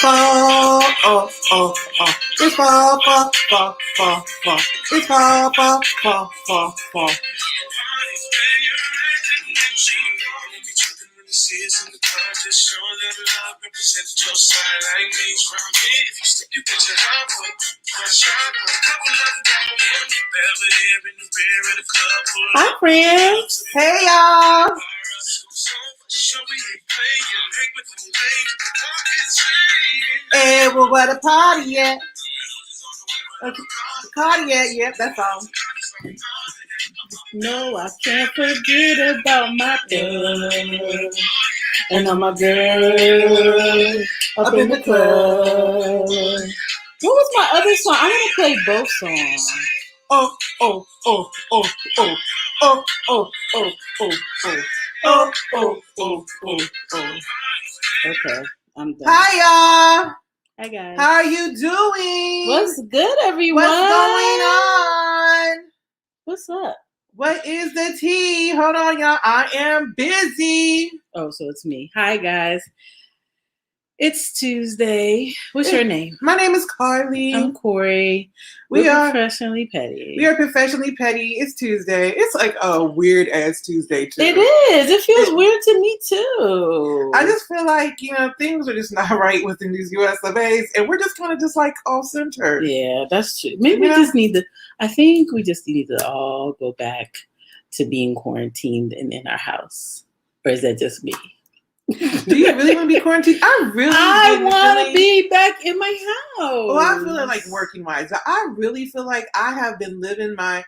fall, oh, oh, oh. It's fall, fall, fall, fall, fall. It's fall, fall, fall, fall, fall. Hi, friends. Hey, y'all. Hey, well, where the party at? Okay. The party at? Yep, that's all. No, I can't forget about my girl. And all my girls up in the club. What was my other song? I want to play both songs. Oh, oh, oh, oh, oh, oh, oh, oh, oh, oh, oh, oh, oh, oh, oh. Okay, I'm done. Hi, y'all. Hi, guys. How are you doing? What's good, everyone? What's going on? What's up? What is the tea? Hold on, y'all. I am busy. Oh, so it's me. Hi, guys. It's Tuesday. What's your name? My name is Carly. I'm Corey. We're professionally petty. We are professionally petty. It's Tuesday. It's like a weird ass Tuesday too. It is. It feels weird to me too. I just feel like, things are just not right within these US of A's, and we're just kind of just like off center. Yeah, that's true. Maybe we just need to. I think we just need to all go back to being quarantined and in our house, or is that just me? Do you really want to be quarantined? I want to be back in my house. Well, I feel like working wise, I really feel like I have been living my,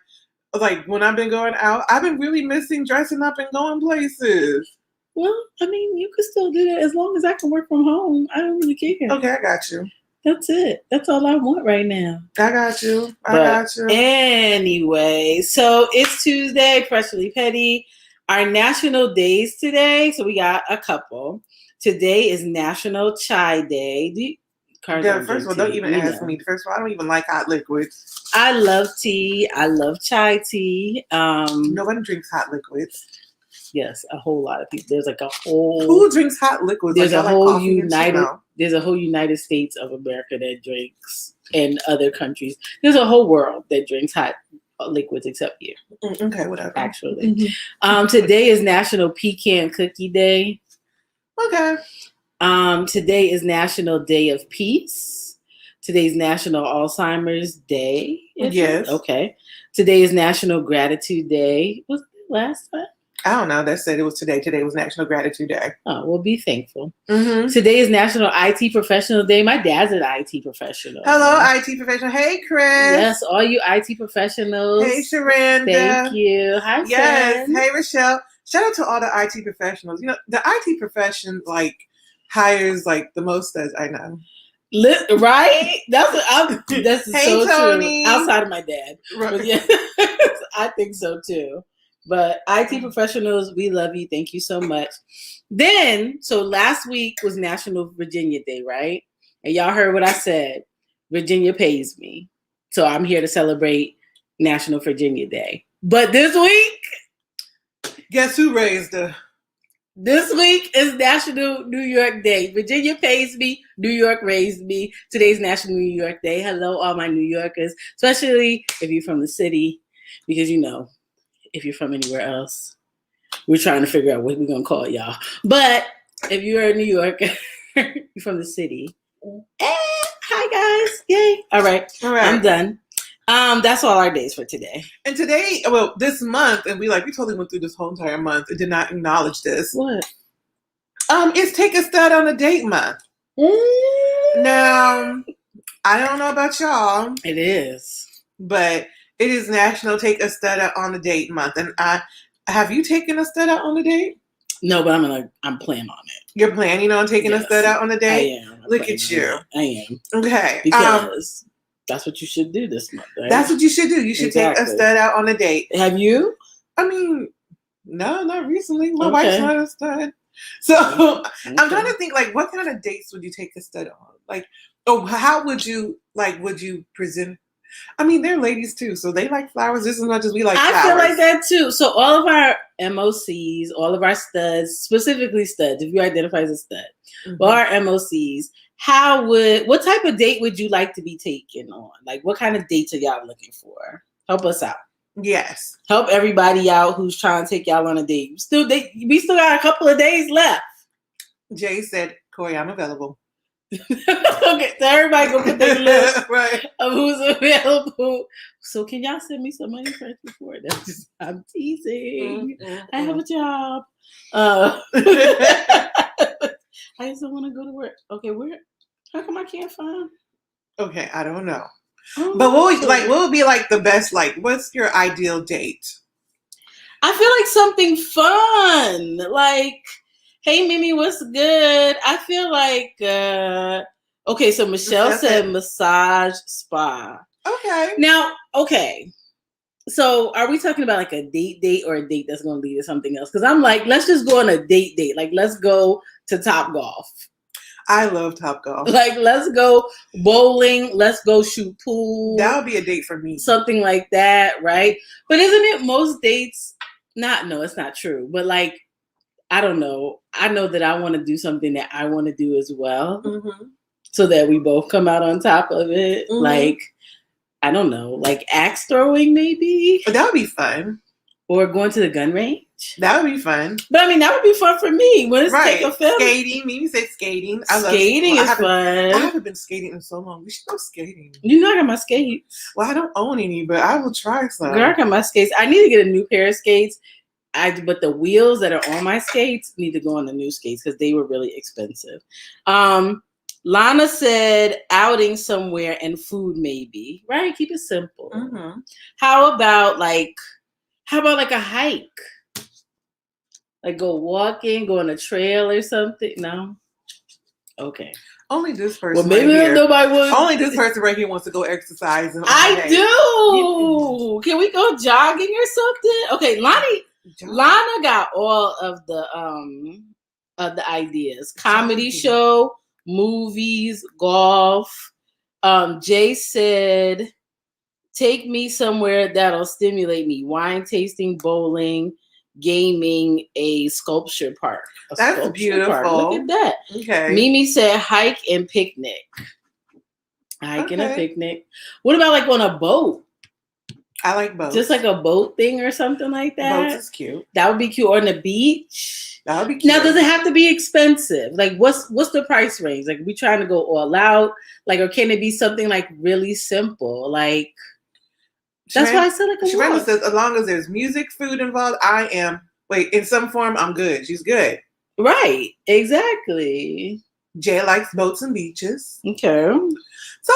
like when I've been going out, I've been really missing dressing up and going places. Well, I mean, you can still do that as long as I can work from home. I don't really care. Okay, I got you. That's it. That's all I want right now. I got you. I got you. Anyway, so it's Tuesday, Freshly Petty. Our national days today, so we got a couple. Today is National Chai Day. First of all, don't even ask me. First of all, I don't even like hot liquids. I love tea. I love chai tea. Nobody drinks hot liquids. Yes, a whole lot of people. There's like a whole. Who drinks hot liquids? There's a whole United States of America that drinks, and other countries. There's a whole world that drinks hot liquids except you. Okay, whatever. Actually, today is National Pecan Cookie Day. Okay. Today is National Day of Peace. Today's National Alzheimer's Day. Yes. Okay. Today is National Gratitude Day. Was it last time? I don't know. That said it was today. Today was National Gratitude Day. Oh, well, be thankful. Mm-hmm. Today is National IT Professional Day. My dad's an IT professional. Hello, IT professional. Hey, Chris. Yes, all you IT professionals. Hey, Sharanda. Thank you. Hi, yes. friend. Hey, Rochelle. Shout out to all the IT professionals. The IT profession hires the most as I know. Right? That's hey, so Tony. True. Outside of my dad. Right. But yeah, I think so too. But IT professionals, we love you. Thank you so much. So last week was National Virginia Day, right? And y'all heard what I said. Virginia pays me. So I'm here to celebrate National Virginia Day. But this week, guess who raised her? This week is National New York Day. Virginia pays me. New York raised me. Today's National New York Day. Hello, all my New Yorkers, especially if you're from the city, because if you're from anywhere else, we're trying to figure out what we're going to call y'all. But if you're a New Yorker, you're from the city. Hi, guys. Yay. All right. I'm done. That's all our days for today. And today, this month, and we totally went through this whole entire month and did not acknowledge this. What? It's Take a Stud on a Date month. Now, I don't know about y'all. It is. But it is National Take a Stud Out on a Date month. And have you taken a stud out on a date? No, but I'm planning on it. You're planning on taking a stud out on a date? I am. Look at you. I am. Okay. Because that's what you should do this month, right? That's what you should do. You should take a stud out on a date. Have you? I mean, no, not recently. My wife's not a stud. So I'm trying to think, what kind of dates would you take a stud on? How would you present? I mean, they're ladies too, so they like flowers just as much as we like flowers. I feel like that too. So all of our MOCs, all of our studs, specifically studs, if you identify as a stud, Mm-hmm. all our MOCs, what type of date would you like to be taken on? Like, what kind of dates are y'all looking for? Help us out. Yes. Help everybody out who's trying to take y'all on a date. We still got a couple of days left. Jay said, Corey, I'm available. Okay, so everybody go put their list right. of who's available. So can y'all send me some money first before? I'm teasing. I have a job. I just don't want to go to work. Okay, how come I can't find? Okay, I don't know. But what would be like the best, like, what's your ideal date? I feel like something fun. Like, hey, Mimi, what's good? I feel like, okay, so Michelle said massage spa. Okay. Now, okay. So are we talking about like a date or a date that's going to lead to something else? Because I'm like, let's just go on a date. Like, let's go to Top Golf. I love Top Golf. Like, let's go bowling. Let's go shoot pool. That would be a date for me. Something like that, right? But isn't it most dates? No, it's not true. But like, I don't know. I know that I want to do something that I want to do as well. Mm-hmm. So that we both come out on top of it. Mm-hmm. Like, I don't know, like axe throwing maybe? That would be fun. Or going to the gun range? That would be fun. But I mean, that would be fun for me. When it's take a film. Skating. Mimi said skating. Skating is fun. I haven't been skating in so long. We should go skating. You know I got my skates. Well, I don't own any, but I will try some. Girl, I got my skates. I need to get a new pair of skates. But the wheels that are on my skates need to go on the new skates because they were really expensive. Lana said outing somewhere and food maybe, right? Keep it simple. Mm-hmm. How about like a hike? Like go walking, go on a trail or something? No? Okay. Only this person. Well, maybe nobody would. Only this person right here wants to go exercise. I do. Can we go jogging or something? Okay, Lana got all of the ideas. Comedy show, movies, golf. Jay said, take me somewhere that'll stimulate me. Wine tasting, bowling, gaming, a sculpture park. That's beautiful. Park. Look at that. Okay. Mimi said hike and picnic. Hike and a picnic. What about like on a boat? I like boats. Just like a boat thing or something like that. Boats is cute. That would be cute. Or on the beach. That would be cute. Now, does it have to be expensive? Like, what's the price range? Like, we trying to go all out? Like, or can it be something like really simple? Like, that's why I said like a Shirena says, as long as there's music, food involved, in some form, I'm good. She's good. Right. Exactly. Jay likes boats and beaches. Okay. So,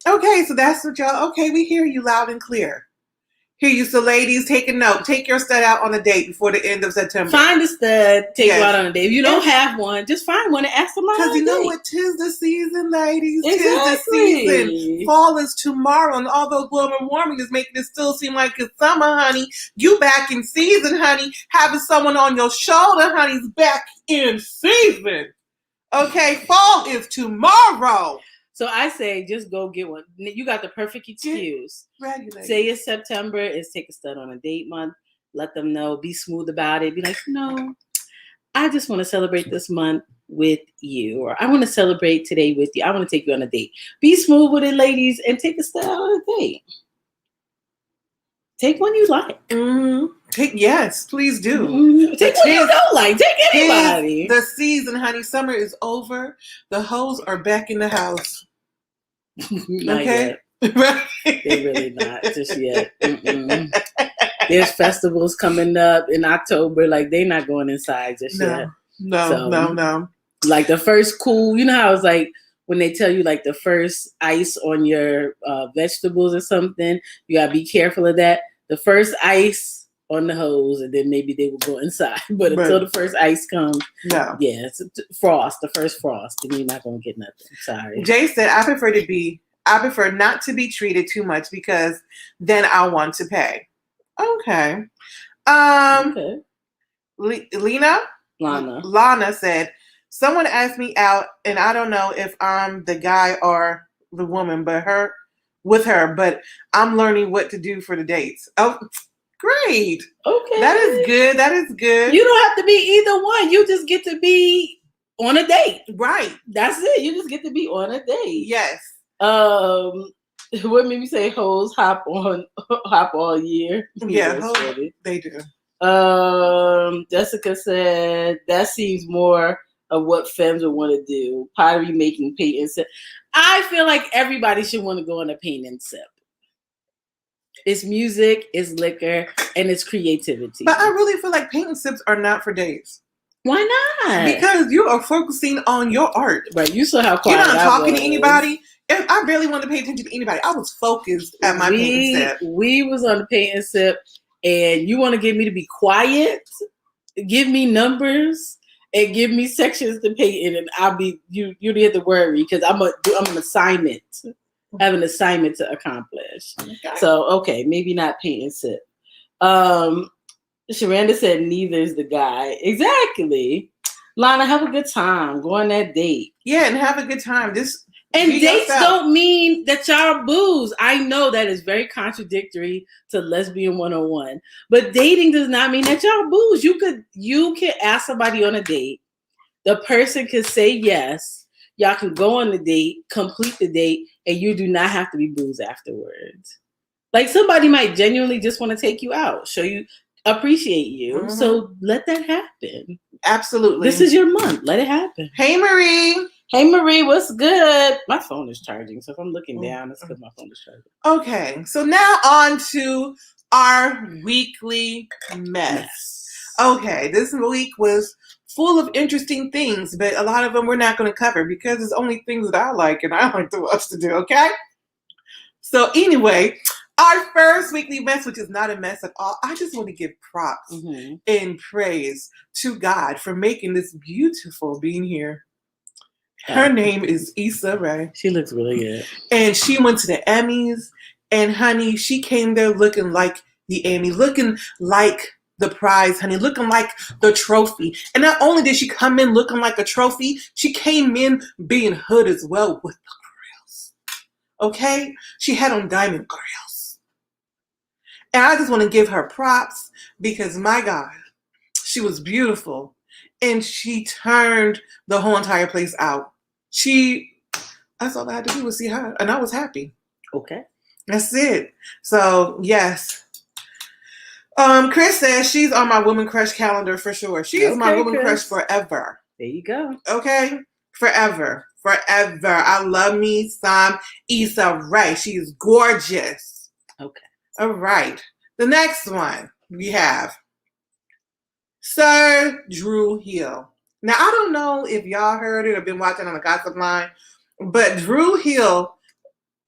okay. So that's what y'all, okay, we hear you loud and clear. Hear you. So ladies, take a note. Take your stud out on a date before the end of September. Find a stud, take you out on a date. If you don't have one, just find one and ask them out. Because you know what? 'Tis the season, ladies. Exactly. 'Tis the season. Fall is tomorrow. And although global warming is making it still seem like it's summer, honey, you back in season, honey. Having someone on your shoulder, honey's back in season. Okay, fall is tomorrow. So I say, just go get one. You got the perfect excuse. Regulate. Say it's September. It's take a stud on a date month. Let them know. Be smooth about it. Be like, no, I just want to celebrate this month with you. Or I want to celebrate today with you. I want to take you on a date. Be smooth with it, ladies, and take a stud on a date. Take one you like. Mm-hmm. Yes, please do. Mm-hmm. Take one you don't like. Take anybody. The season, honey. Summer is over. The hoes are back in the house. Okay? Right. They're really not just yet. There's festivals coming up in October. Like, they're not going inside just yet. No. Like the first cool, you know how it's like when they tell you like the first ice on your vegetables or something, you gotta be careful of that. The first ice on the hose, and then maybe they will go inside. But until the first ice comes, it's the first frost, and you're not gonna get nothing. Sorry. Jay said, I prefer not to be treated too much because then I want to pay. Okay. Lana said, someone asked me out, and I don't know if I'm the guy or the woman, but I'm learning what to do for the dates. Oh, Great. Okay. That is good. That is good. You don't have to be either one. You just get to be on a date. Right. That's it. You just get to be on a date. Yes. What made me say hoes hop all year? Yeah, they do. Jessica said that seems more of what femmes would want to do. Pottery making, paint and sip. I feel like everybody should want to go on a paint and sip. It's music, it's liquor, and it's creativity. But I really feel like paint and sips are not for dates. Why not? Because you are focusing on your art. Right. You saw how quiet you're not talking to anybody. If I barely wanted to pay attention to anybody. I was focused at my paint and sip. We was on the paint and sip, and you want to get me to be quiet, give me numbers, and give me sections to paint in, and I'll be you don't have to worry because I'm an assignment. I have an assignment to accomplish. Okay. So okay, maybe not paint and sip. Sharanda said neither is the guy. Exactly. Lana, have a good time. Go on that date. Yeah, and have a good time. Dates don't mean that y'all booze. I know that is very contradictory to lesbian 101. But dating does not mean that y'all booze. You can ask somebody on a date. The person can say yes. Y'all can go on the date, complete the date, and you do not have to be booze afterwards. Like somebody might genuinely just want to take you out, show you, appreciate you. Mm-hmm. So let that happen. Absolutely. This is your month. Let it happen. Hey, Marie. Hey, Marie. What's good? My phone is charging. So if I'm looking down, it's because my phone is charging. Okay. So now on to our weekly mess. Okay. This week was full of interesting things, but a lot of them we're not going to cover because it's only things that I like and I like the us to do, okay? So anyway, our first weekly mess, which is not a mess at all, I just want to give props and praise to God for making this beautiful being here. Her name is Issa Rae. She looks really good. And she went to the Emmys, and honey, she came there looking like the Emmy, looking like the prize, honey, looking like the trophy. And not only did she come in looking like a trophy, she came in being hood as well with the grills. Okay? She had on diamond grills. And I just want to give her props because, my God, she was beautiful. And she turned the whole entire place out. That's all I had to do was see her. And I was happy. Okay. That's it. So, yes. Chris says she's on my woman crush calendar for sure. She is my woman crush forever. There you go. Okay? Forever. Forever. I love me some Issa Rae. She is gorgeous. Okay. All right. The next one we have Sir Drew Hill. Now, I don't know if y'all heard it or been watching on the gossip line, but Drew Hill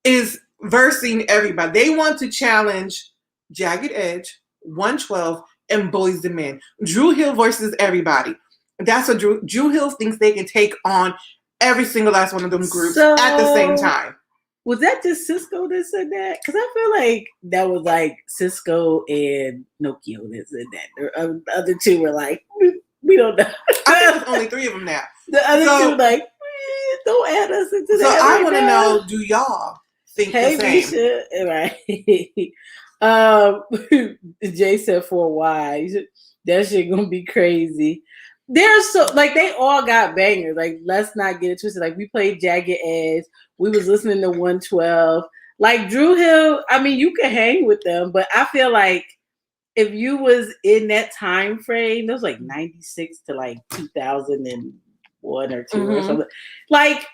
is versing everybody. They want to challenge Jagged Edge, 112, and Boys II Men. Drew Hill versus everybody. That's what Drew Hill thinks they can take on every single last one of them groups at the same time. Was that just Cisco that said that? Because I feel like that was like Cisco and Nokia that said that. The other two were like, we don't know. I think there's only 3 of them now. The other two were like, don't add us into that. So I want to know, do y'all think the same? Right. Jay said for a while, that shit gonna be crazy. They're so like they all got bangers. Like let's not get it twisted. Like we played Jagged Edge. We was listening to 112. Like Drew Hill. I mean, you can hang with them, but I feel like if you was in that time frame, that was like 96 to like 2001 or 2 or something. Like.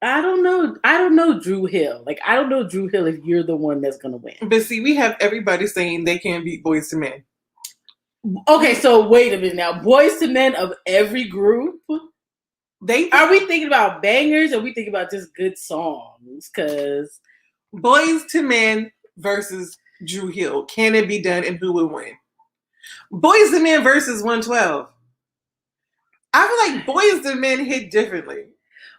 I don't know Drew Hill. Like, I don't know Drew Hill if you're the one that's going to win. But see, we have everybody saying they can't beat Boys II Men. Okay, so wait a minute now. Boys II Men of every group? Are we thinking about bangers or are we thinking about just good songs? Because Boys II Men versus Drew Hill. Can it be done and who will win? Boys II Men versus 112. I feel like Boys II Men hit differently.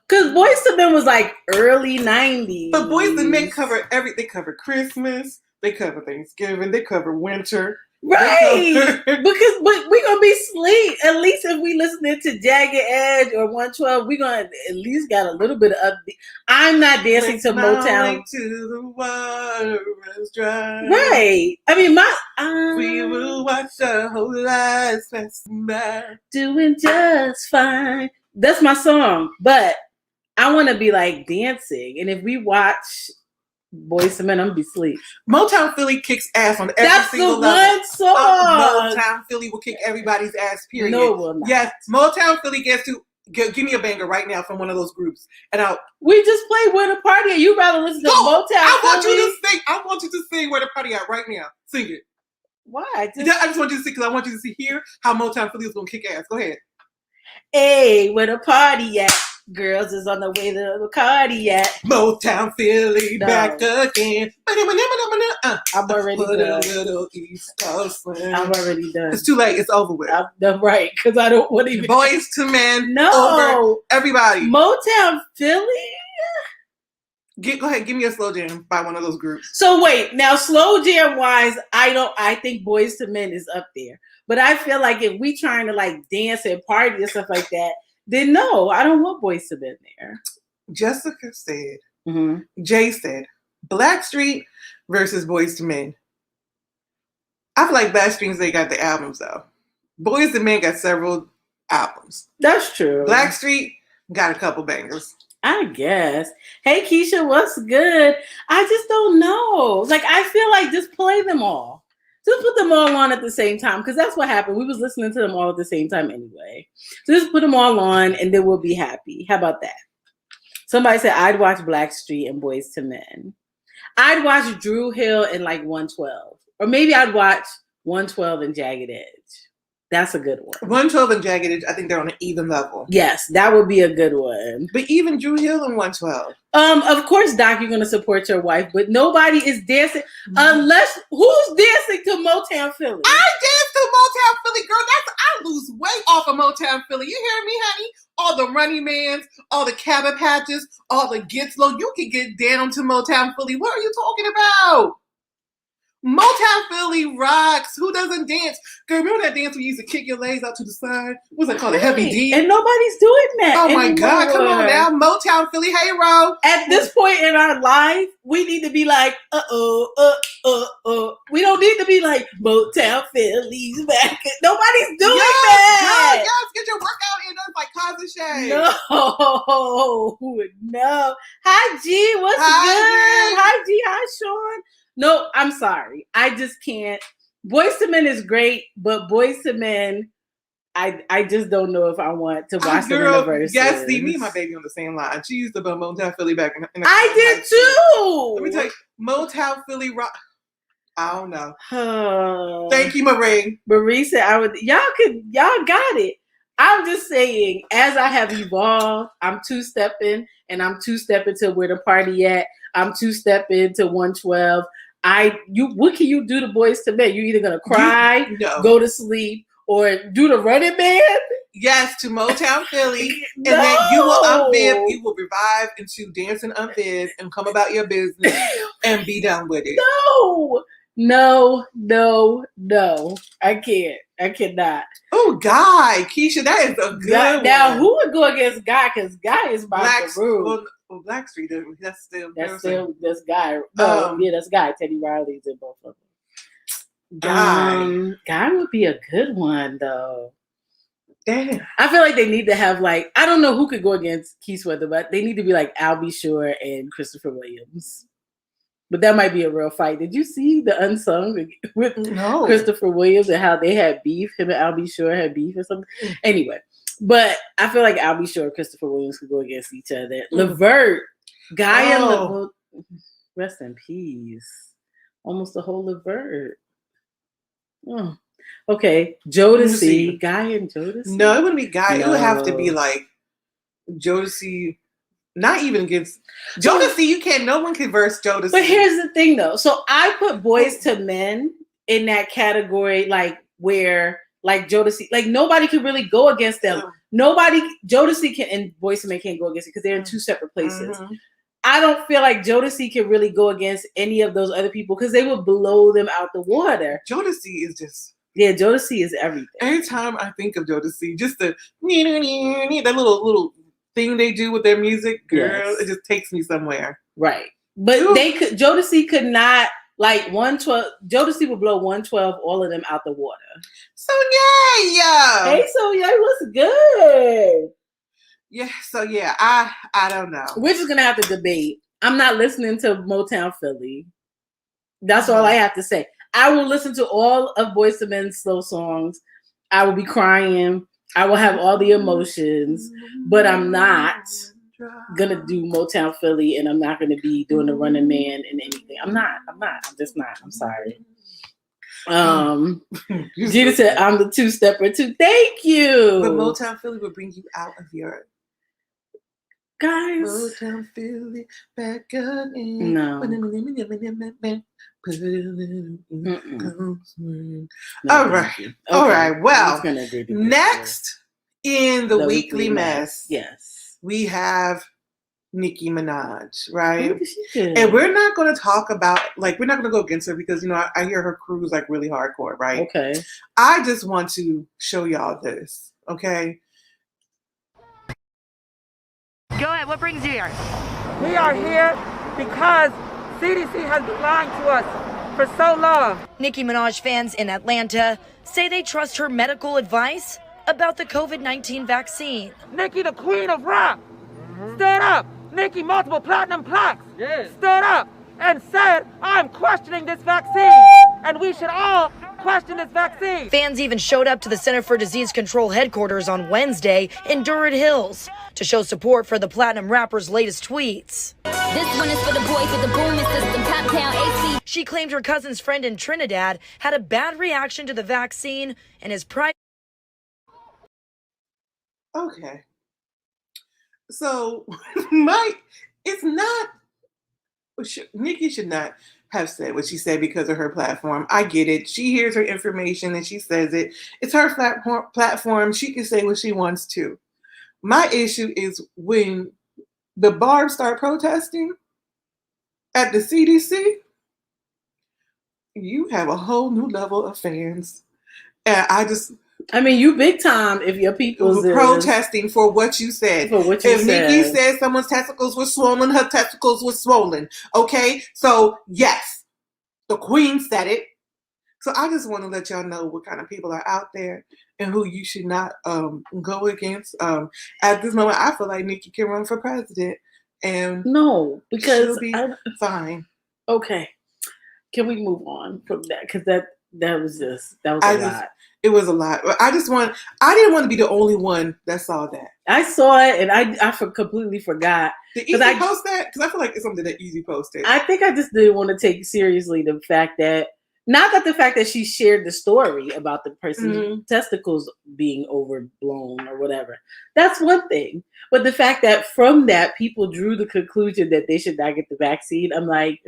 Because Boys II Men was like early 90s. But Boys II Men cover everything. They cover Christmas. They cover Thanksgiving. They cover winter. Right. But we're gonna be asleep. At least if we listening to Jagged Edge or 112, we're gonna at least got a little bit of upbeat. I'm not dancing to Motown. To the water runs dry. Right. I mean, we will watch our whole lives pass by. Doing just fine. That's my song. But I want to be like dancing. And if we watch Boyz II Men, I'm gonna be asleep. Motown Philly kicks ass on every single level. That's the one song. Motown Philly will kick everybody's ass, period. No, it will not. Yes, Motown Philly gets to give me a banger right now from one of those groups. And we just played Where the Party At. You rather listen to Motown I want Philly? you to sing. I want you to sing Where the Party At right now. Sing it. Why? I just want you to sing because I want you to hear how Motown Philly is going to kick ass. Go ahead. Hey, where the party at? Girls is on the way to the party at. Motown Philly back again. I'm already done. I'm already done. It's too late. It's over with. I'm done, right, because I don't want to even. Boyz II Men. No. Over everybody. Motown Philly? Go ahead. Give me a slow jam by one of those groups. So wait. Now, slow jam wise, I think Boyz II Men is up there. But I feel like if we trying to like dance and party and stuff like that, then no, I don't want Boyz II Men there. Jessica said, Jay said, Blackstreet versus Boyz II Men. I feel like Blackstreet, they got the albums though. Boyz II Men got several albums. That's true. Blackstreet got a couple bangers. I guess. Hey Keisha, what's good? I just don't know. Like I feel like just play them all. Just put them all on at the same time because that's what happened. We was listening to them all at the same time anyway. So just put them all on and then we'll be happy. How about that? Somebody said I'd watch Blackstreet and Boyz II Men. I'd watch Drew Hill and like 112. Or maybe I'd watch 112 and Jagged Edge. That's a good one. 112 and Jagged Edge, I think they're on an even level. Yes, that would be a good one. But even Drew Hill and 112. Of course, Doc, you're going to support your wife, but nobody is dancing unless who's dancing to Motown Philly? I dance to Motown Philly, girl. I lose weight off of Motown Philly. You hear me, honey? All the Running Mans, all the Cabot Patches, all the Gets Low. You can get down to Motown Philly. What are you talking about? Motown Philly rocks. Who doesn't dance? Girl, remember that dance where you used to kick your legs out to the side? What's that called? A heavy D? And nobody's doing that. Oh my God, come on now. Motown Philly, hey, Ro. At this point in our life, we need to be like, We don't need to be like, Motown Philly's back. Nobody's doing that. Yes, get your workout in. That's like Cause Shay. No. Hi, G. What's good? Hi, G. Hi, Sean. No, I'm sorry. I just can't. Boyz II Men is great, but Boyz II Men, I just don't know if I want to watch them in the verses. Yes, see, me and my baby on the same line. She used to be Motown Philly back in the I did too. Let me tell you, Motown Philly rock. I don't know. Thank you, Marie. Marie said I would. Y'all got it. I'm just saying, as I have evolved, I'm two-stepping, and I'm two-stepping to Where the Party At. I'm two-stepping to 112. What can you do to Boyz II Men? You're either gonna cry, go to sleep, or do the Running Man. Yes, to Motown Philly, and then you will unbib. You will revive into dancing unbib and come about your business and be done with it. No, I can't. I cannot. Oh, Guy, Keisha, that is a good one. Now, who would go against Guy? Because Guy is my guru. Well, Blackstreet, that's still Guy. That's Guy. Teddy Riley's in both of them. Guy would be a good one though. Damn. I feel like they need to have like, I don't know who could go against Keith Sweater, but they need to be like Albie Shore and Christopher Williams. But that might be a real fight. Did you see the Unsung with Christopher Williams and how they had beef? Him and Albie Shore had beef or something. Anyway, but I feel like Albie Shore and Christopher Williams could go against each other. Levert, Guy and Levert, rest in peace. Almost the whole Levert. Oh. Okay, Jodeci, Guy and Jodeci. No, it wouldn't be Guy. No. It would have to be like Jodeci. Not even against Jodeci. You can't. No one can verse Jodeci. But here's the thing, though. So I put Boyz II Men in that category, like where, like Jodeci, like nobody can really go against them. Jodeci can and Boyz II Men can't go against it because they're in two separate places. I don't feel like Jodeci can really go against any of those other people because they would blow them out the water. Jodeci is just... Yeah, Jodeci is everything. Anytime I think of Jodeci, just the that little thing they do with their music, girl, yes. It just takes me somewhere. Right. But Jodeci could not, like 112, Jodeci would blow 112, all of them out the water. So yeah. Hey, so yeah, what's good? Yeah, so yeah, I don't know. We're just gonna have to debate. I'm not listening to Motown Philly. That's all I have to say. I will listen to all of Boyz II Men's slow songs. I will be crying. I will have all the emotions, but I'm not gonna do Motown Philly, and I'm not gonna be doing the Running Man and anything. I'm just not. I'm sorry. Gina said I'm the two-stepper too. Thank you. But Motown Philly will bring you out of your... Guys, Motown Philly back again. No. All right. Well, next in the weekly mess, yes, we have Nicki Minaj, right? She and we're not going to talk about, like, we're not going to go against her because, you know, I hear her crew is like really hardcore, right? Okay. I just want to show y'all this, okay? Go ahead. What brings you here? We are here because CDC has been lying to us for so long. Nicki Minaj fans in Atlanta say they trust her medical advice about the COVID-19 vaccine. Nicki, the queen of rap, stood up. Nicki, multiple platinum plaques, stood up and said, I'm questioning this vaccine, and we should all question this vaccine. Fans even showed up to the Center for Disease Control headquarters on Wednesday in Druid Hills to show support for the platinum rapper's latest tweets. This one is for the boys with the booming system, top down AC. She claimed her cousin's friend in Trinidad had a bad reaction to the vaccine and his pride. Okay. So, it's not, Nicki should not have said what she said because of her platform. I get it. She hears her information and she says it. It's her platform. She can say what she wants to. My issue is when the barbs start protesting at the CDC, you have a whole new level of fans. And you big time if your people protesting for what you said. If Nicki said someone's testicles were swollen, her testicles were swollen. Okay? So, yes, the queen said it. So I just want to let y'all know what kind of people are out there and who you should not go against. At this moment, I feel like Nicki can run for president. And no, because she'll be fine. Okay. Can we move on from that? Because that was a lot. It was a lot. I didn't want to be the only one that saw that. I saw it and I completely forgot. Did Easy post that? Because I feel like it's something that Easy posted. I think I just didn't want to take seriously the fact that, not that the fact that she shared the story about the person's testicles being overblown or whatever. That's one thing. But the fact that from that people drew the conclusion that they should not get the vaccine, I'm like...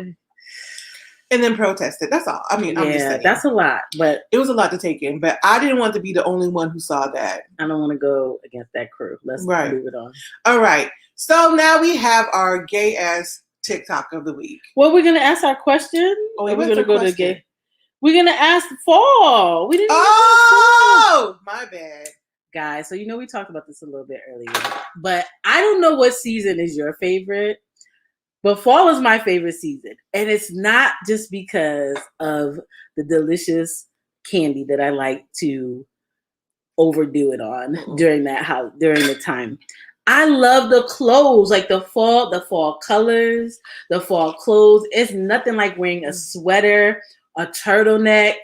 And then protested. That's all. I'm just saying. That's a lot. But it was a lot to take in. But I didn't want to be the only one who saw that. I don't want to go against that crew. Let's move it on. All right. So now we have our gay ass TikTok of the week. Well, we're gonna ask our question. We're gonna go to gay. We're gonna ask fall. We didn't. My bad, guys. So we talked about this a little bit earlier, but I don't know what season is your favorite. But fall is my favorite season. And it's not just because of the delicious candy that I like to overdo it on during the time. I love the clothes, like the fall colors, the fall clothes. It's nothing like wearing a sweater, a turtleneck,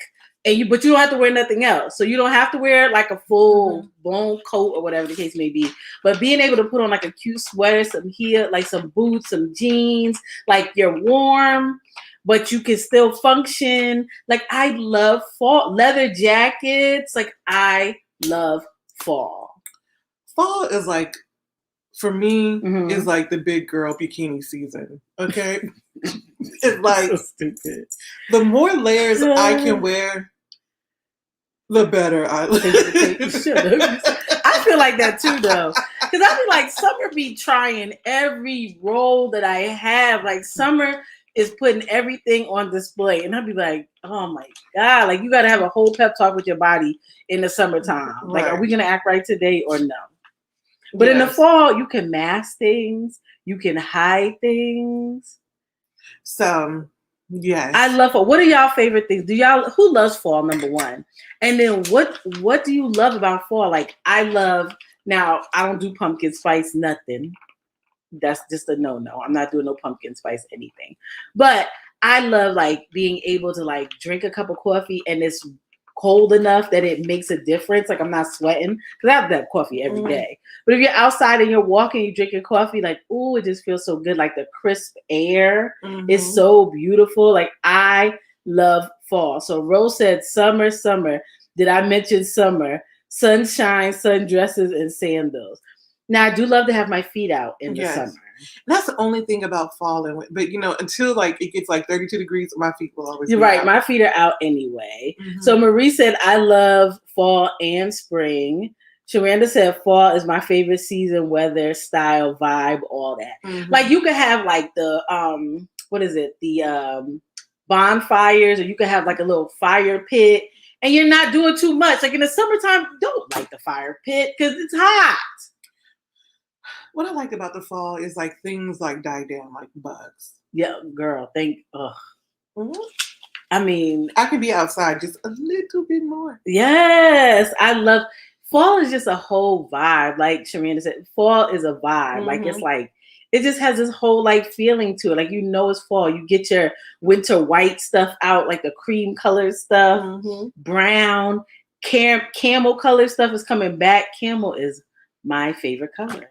but you don't have to wear nothing else. So you don't have to wear like a full blown coat or whatever the case may be. But being able to put on like a cute sweater, some heel, like some boots, some jeans, like you're warm, but you can still function. Like I love fall, leather jackets. Like I love fall. Fall is like, for me, is like the big girl bikini season. Okay. It's like so stupid. The more layers I can wear, the better I look. I feel like that too, though. Because I feel like summer be trying every role that I have. Like summer is putting everything on display. And I'd be like, oh my God. Like you got to have a whole pep talk with your body in the summertime. Like, are we going to act right today or no? But in the fall, you can mask things. You can hide things. So, yes. I love fall. What are y'all favorite things? Who loves fall, number one? And then what do you love about fall? Like I don't do pumpkin spice, nothing. That's just a no-no. I'm not doing no pumpkin spice anything. But I love like being able to like drink a cup of coffee and it's cold enough that it makes a difference. Like I'm not sweating because I have that coffee every day. But if you're outside and you're walking, you drink your coffee, like, ooh, it just feels so good. Like the crisp air is so beautiful. Like I love fall. So Rose said summer. Did I mention summer? Sunshine, sundresses, and sandals. Now, I do love to have my feet out in the summer. That's the only thing about fall. But, until like it gets like 32 degrees, my feet will always You're be right. out. My feet are out anyway. So Marie said, I love fall and spring. Sharanda said, fall is my favorite season, weather, style, vibe, all that. Like you could have like the, the bonfires, or you could have like a little fire pit. And you're not doing too much. Like in the summertime, don't light the fire pit because it's hot. What I liked about the fall is like things like die down, like bugs. Yeah, girl. I mean, I can be outside just a little bit more. Yes, I love fall. Is just a whole vibe. Like Sharanda said, fall is a vibe. Like it's like it just has this whole like feeling to it. Like it's fall. You get your winter white stuff out, like the cream colored stuff, brown, camel colored stuff is coming back. Camel is my favorite color.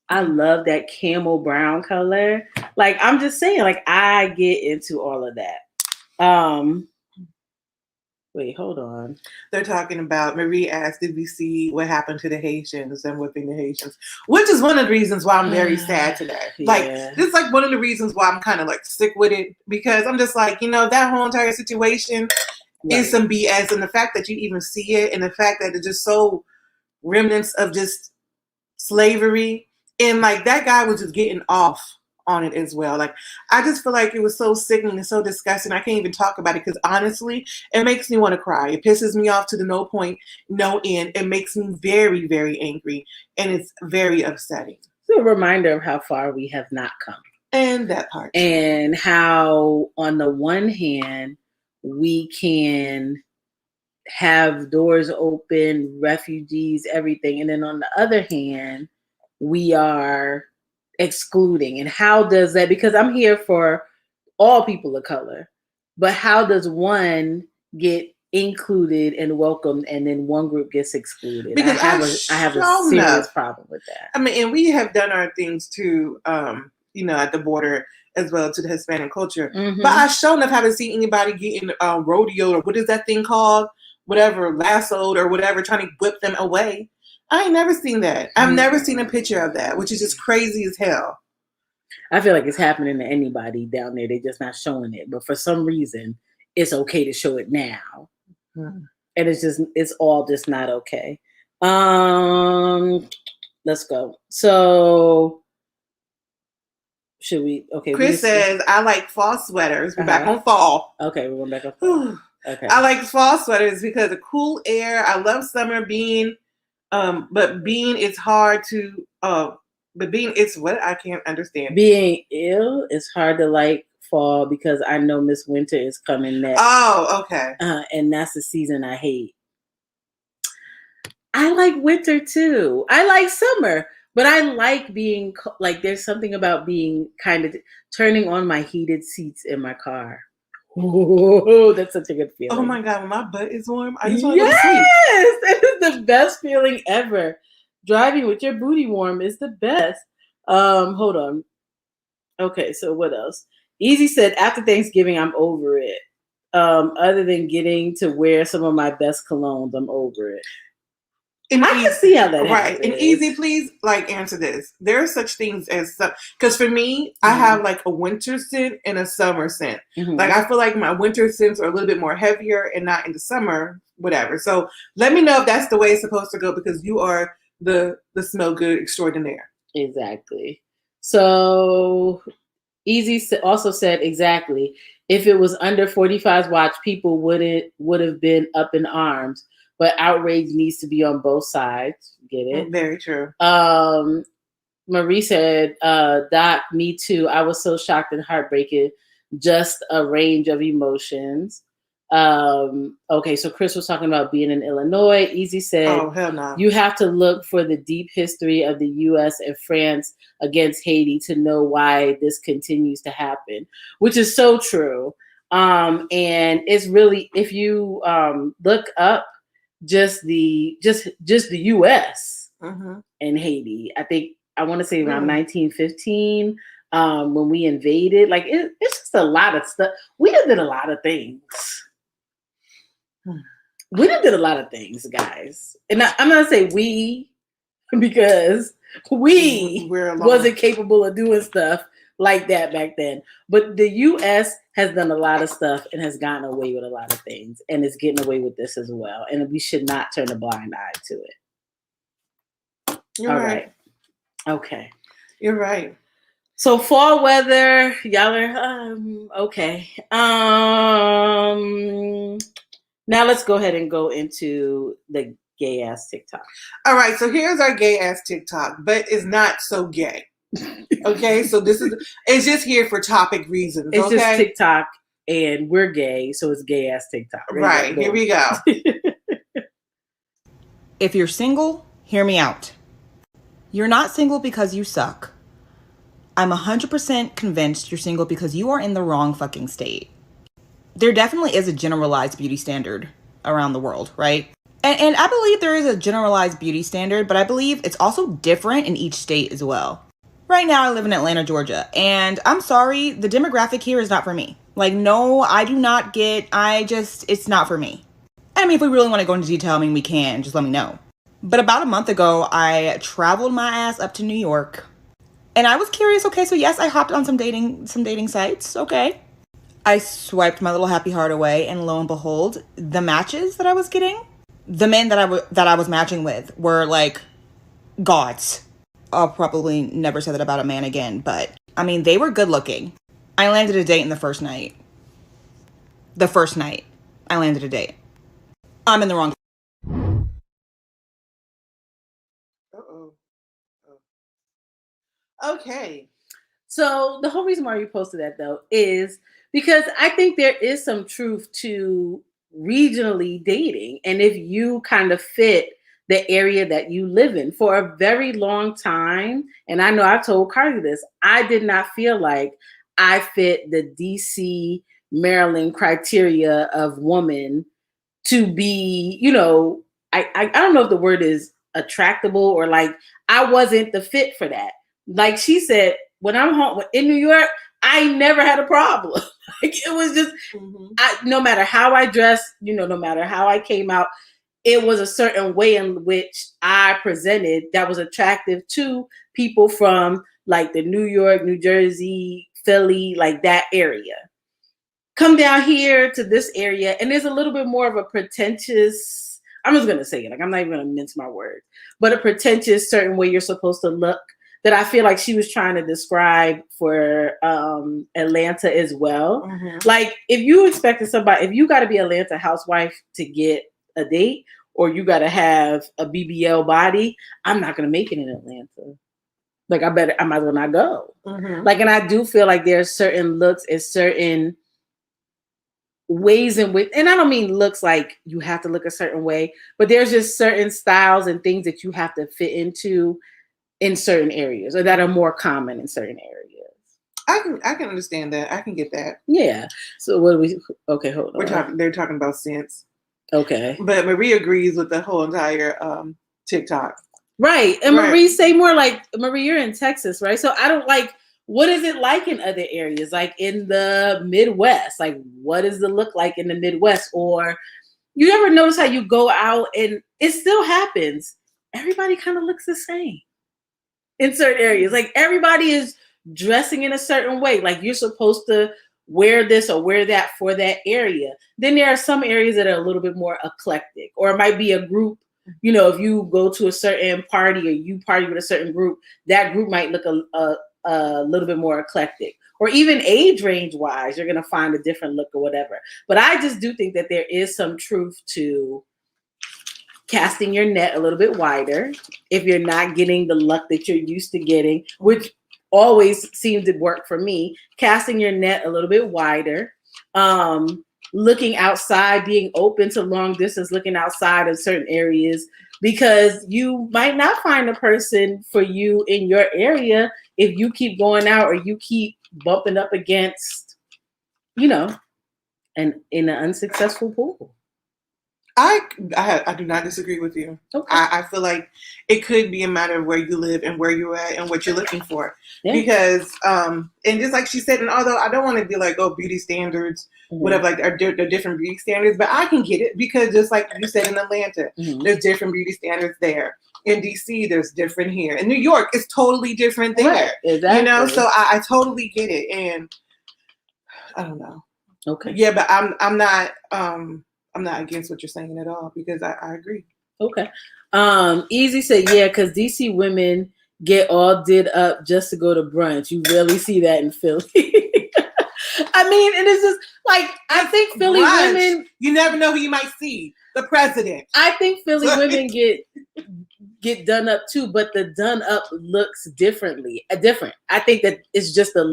I love that camel brown color. Like I'm just saying, like I get into all of that. Wait, hold on. They're talking about, Marie asked, did we see what happened to the Haitians and whipping the Haitians? Which is one of the reasons why I'm very sad today. Like, this is like one of the reasons why I'm kind of like sick with it. Because I'm just like, that whole entire situation is some BS. And the fact that you even see it and the fact that it's just so remnants of just slavery. And like that guy was just getting off on it as well. Like I just feel like it was so sickening and so disgusting. I can't even talk about it because honestly, it makes me want to cry. It pisses me off to the no point, no end. It makes me very, very angry, and it's very upsetting. It's a reminder of how far we have not come, and that part, and how on the one hand we can have doors open, refugees, everything, and then on the other hand we are excluding. And how does that, because I'm here for all people of color, but how does one get included and welcomed and then one group gets excluded? Because I have a serious problem with that. I mean, and we have done our things too, at the border as well to the Hispanic culture. But I sure enough haven't seen anybody getting rodeoed, or what is that thing called? Whatever, lassoed or whatever, trying to whip them away. I ain't never seen that. I've never seen a picture of that, which is just crazy as hell. I feel like it's happening to anybody down there. They're just not showing it. But for some reason, it's okay to show it now. And it's all just not okay. Let's go. So should we? Okay. Chris says, I like fall sweaters. We're back on fall. Okay, we're going back on fall. Okay. I like fall sweaters because of cool air. I love summer being, but being it's hard to, but being it's what I can't understand. Being ill is hard to like fall because I know Miss Winter is coming next. Oh, okay. And that's the season I hate. I like winter too. I like summer, but I like being like, there's something about being kind of turning on my heated seats in my car. Oh, that's such a good feeling. Oh my God, when my butt is warm, I just want to go to sleep. Yes, that is the best feeling ever. Driving with your booty warm is the best. Hold on. Okay, so what else? Easy said, after Thanksgiving, I'm over it. Other than getting to wear some of my best colognes, I'm over it. And I can see how that right. happens. And Easy, please, like, answer this. There are such things as, because for me, I have like a winter scent and a summer scent. Like, I feel like my winter scents are a little bit more heavier and not in the summer, whatever. So let me know if that's the way it's supposed to go, because you are the smell good extraordinaire. Exactly. So Easy also said exactly. If it was under 45's watch, people would have been up in arms. But outrage needs to be on both sides. Get it? Very true. Marie said, Doc, me too. I was so shocked and heartbroken. Just a range of emotions. Okay, so Chris was talking about being in Illinois. Easy said, oh, hell no. You have to look for the deep history of the U.S. and France against Haiti to know why this continues to happen, which is so true. And it's really, if you look up just the U.S. and Haiti, I want to say around 1915 when we invaded. Like it's just a lot of stuff. We did a lot of things. We did a lot of things, guys. And I'm not saying we, because we wasn't capable of doing stuff like that back then. But the U.S. has done a lot of stuff and has gotten away with a lot of things and is getting away with this as well. And we should not turn a blind eye to it. You're right. Okay. You're right. So fall weather, y'all are okay. Now let's go ahead and go into the gay ass TikTok. All right, so here's our gay ass TikTok, but it's not so gay. Okay, so it's just here for topic reasons. It's just TikTok, and we're gay, so it's gay ass TikTok. Right, here we go. If you're single, hear me out. You're not single because you suck. I'm 100% convinced you're single because you are in the wrong fucking state. There definitely is a generalized beauty standard around the world, right? And I believe there is a generalized beauty standard, but I believe it's also different in each state as well. Right now, I live in Atlanta, Georgia, and I'm sorry, the demographic here is not for me. Like, no, I do not get, it's not for me. I mean, if we really want to go into detail, I mean, we can, just let me know. But about a month ago, I traveled my ass up to New York, and I was curious. Okay, so yes, I hopped on some dating sites, okay. I swiped my little happy heart away, and lo and behold, the matches that I was getting, the men that I was matching with were like gods. I'll probably never say that about a man again, but I mean, they were good looking. I landed a date in the first night. The first night, I landed a date. I'm in the wrong. Okay. So the whole reason why you posted that though is because I think there is some truth to regionally dating. And if you kind of fit the area that you live in for a very long time, and I know I've told Carly this, I did not feel like I fit the DC, Maryland criteria of woman to be, I don't know if the word is attractable or like, I wasn't the fit for that. Like she said, when I'm home in New York, I never had a problem. Like it was just, no matter how I dressed, no matter how I came out, it was a certain way in which I presented that was attractive to people from like the New York, New Jersey, Philly, like that area. Come down here to this area, and there's a little bit more of a pretentious, I'm just going to say it, like I'm not even going to mince my words, but a pretentious certain way you're supposed to look that I feel like she was trying to describe for Atlanta as well. Like if you expected somebody, if you got to be an Atlanta housewife to get a date, or you got to have a BBL body, I'm not going to make it in Atlanta. Like I might as well not go. Like, and I do feel like there's certain looks and certain ways in which, and I don't mean looks like you have to look a certain way, but there's just certain styles and things that you have to fit into in certain areas, or that are more common in certain areas. I can understand that. I can get that. Yeah. So what do we? Okay, hold on. They're talking about sense. Okay. But Marie agrees with the whole entire TikTok. Right. And Marie say more like, Marie, you're in Texas, right? So I don't like, what is it like in other areas? Like in the Midwest, like what does it look like in the Midwest? Or you ever notice how you go out and it still happens. Everybody kind of looks the same in certain areas. Like everybody is dressing in a certain way. Like you're supposed to wear this or wear that for that area. Then there are some areas that are a little bit more eclectic, or it might be a group you know, if you go to a certain party or you party with a certain group, that group might look a little bit more eclectic. Or even age range wise, you're going to find a different look or whatever. But I just do think that there is some truth to casting your net a little bit wider if you're not getting the luck that you're used to getting, which always seems to work for me. Casting your net a little bit wider, looking outside, being open to long distance, looking outside of certain areas, because you might not find a person for you in your area if you keep going out or you keep bumping up against, you know, in an unsuccessful pool. I do not disagree with you. Okay. I feel like it could be a matter of where you live and where you're at and what you're looking for. Yeah. Because, and just like she said, and although I don't want to be like, oh, beauty standards, whatever, like they're different beauty standards, but I can get it because just like you said in Atlanta, there's different beauty standards there. In DC, there's different here. In New York, it's totally different there. Right, exactly. You know, so I totally get it. And I don't know. Okay. Yeah, but I'm not against what you're saying at all because I agree. Okay. Easy said, yeah, because DC women get all did up just to go to brunch. You rarely see that in Philly. I mean, and it's just like, I think Philly women. You never know who you might see. The president. I think Philly women get done up too, but the done up looks different. I think that it's just the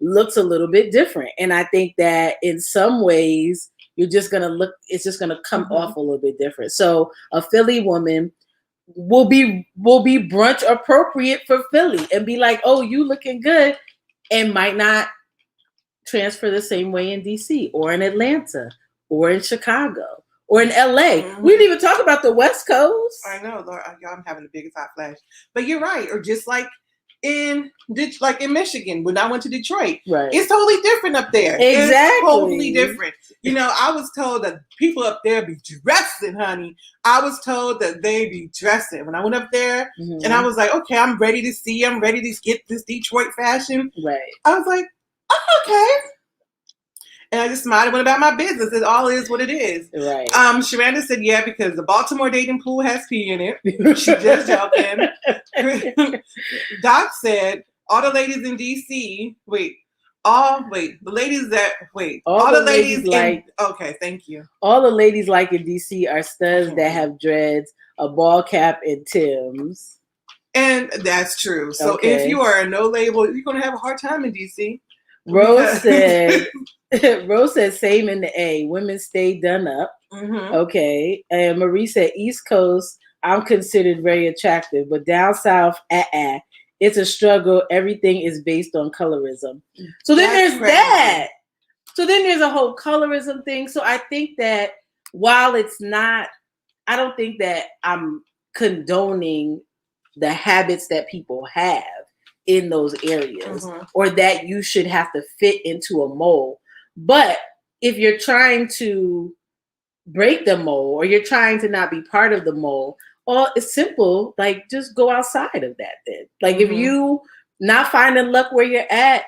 looks a little bit different. And I think that in some ways, you're just going to look, it's just going to come off a little bit different. So a Philly woman will be brunch appropriate for Philly and be like, oh, you looking good, and might not transfer the same way in DC or in Atlanta or in Chicago or in LA. We didn't even talk about the West Coast. I know, Lord, I'm having the biggest hot flash. But you're right. Or just like in Michigan, when I went to Detroit, right? It's totally different up there. Exactly, it's totally different. You know, I was told that people up there be dressing, honey. I was told that they be dressing. When I went up there, and I was like, okay, I'm ready to get this Detroit fashion. Right. I was like, oh, okay. And I just smiled and went about my business. It all is what it is. Right. Sharanda said, yeah, because the Baltimore dating pool has pee in it. She's just joking. Doc said, all the ladies in DC, all the ladies okay, thank you. All the ladies like in DC are studs that have dreads, a ball cap, and Timbs. And that's true. So if you are a no label, you're going to have a hard time in DC. Rose said, same in the A. Women stay done up. Okay. And Marie said, East Coast, I'm considered very attractive, but down south, it's a struggle. Everything is based on colorism. So then there's that. So then there's a whole colorism thing. So I think that while it's not, I don't think that I'm condoning the habits that people have in those areas or that you should have to fit into a mold. But if you're trying to break the mold or you're trying to not be part of the mold, it's simple. Like, just go outside of that then. Like, if you not finding luck where you're at,